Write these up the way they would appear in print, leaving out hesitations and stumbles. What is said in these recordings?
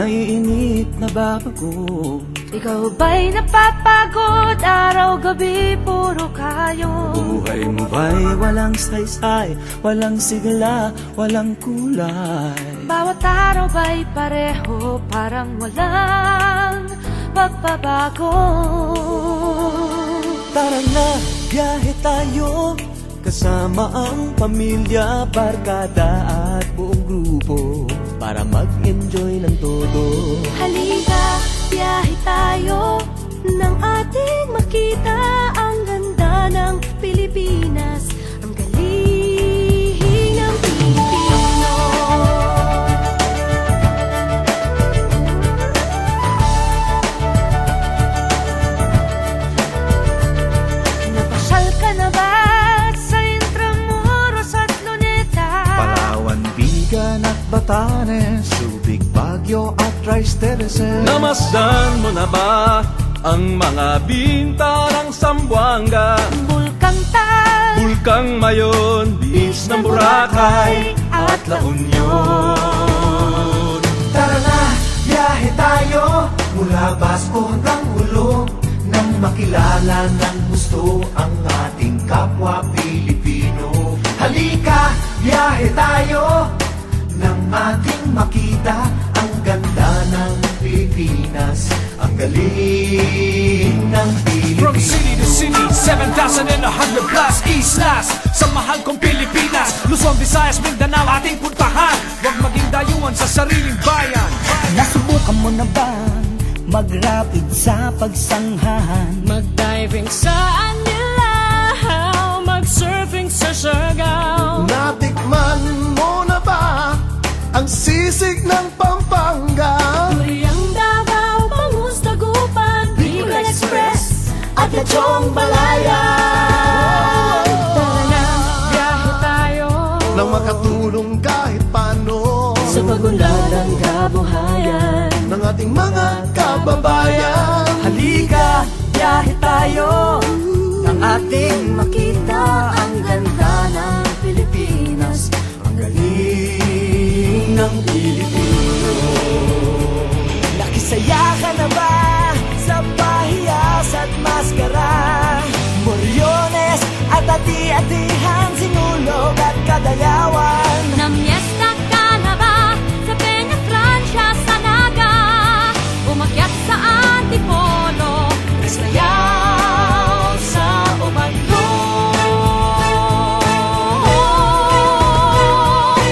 maiinit na babago. Ikaw ba'y napapagod? Araw-gabi puro kayo. Buhay mo ba'y walang saysay, walang sigla, walang kulay? Bawat araw ba'y pareho, parang walang pagbabago? Tara na, biyahe tayo, kasama ang pamilya, barkada at buong grupo, para mag-enjoy ng todo. Halika, biyahe tayo, nang ating makita ang ganda ng Pilipinas, ang galing ng Pilipino. Napasyal ka na ba sa Intramuros at Luneta? Palawan, Bigan at Batanes, Subic, Baguio at Rice Terraces. Namasdan mo na ba ang mga binta ng Zamboanga, Bulkang Tal, Bulkang Mayon, Beach ng Boracay at La Union? Tara na, biyahe tayo mula Basco hanggang Ulo, nang makilala ng gusto ang ating kapwa Pilipino. Halika, biyahe tayo nang ating makita ang ganda ng Pilipinas, ang galing ng Pilipinas. From city to city, 7,100 plus East Las, sa mahal kong Pilipinas, Luzon, Visayas, Mindanao ating puntahan. Huwag maging dayuhan sa sariling bayan. Nasubukan mo na ba mag-rapid sa pagsanghahan? mag-diving sa Anilaw, mag-surfing sa Siargao. Natikman mo na ba ang sisig ng Pampanga? Duriang Davao, Bangus, Dagupan, Bicol Express at Lechong Balaya. Tara na, biyahe tayo Nang makatulong kahit paano sa pagunlad ng kabuhayan ng ating mga kababayan. Halika, biyahe tayo, nang ating makita ang ganda ng Pilipinas, ang galing ng Pilipino. Nakisaya ka na ba sa pahiyas at maskara? Moriones at ati-atihan, Sinulog at Kadayawan. Namiesta ka na ba sa Peña Francia, sa Naga? Umakyat sa Antipolo, sayaw sa Ubadlo.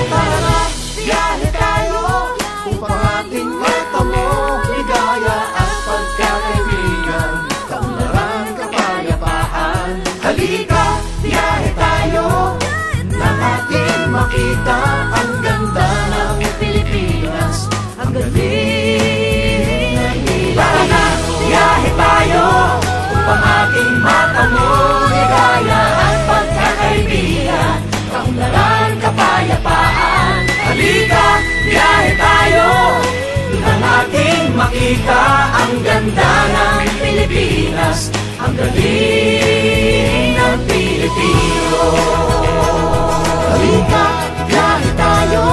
Tara na, biyahe tayo upang ating matamo ligaya at pagkakaibigan, kaunlaran, kapayapaan. Halika, biyahe tayo nang ating makita ang ganda ng Pilipinas, ang galing ng Pilipinas. Tara na, biyahe tayo upang ating matamo ligaya at pagkakaibigan, kaunlaran, kapayapaan. Halika, biyahe tayo nang ating makita ang ganda ng Pilipinas, ang galing ng Pilipino. Halika, biyahe tayo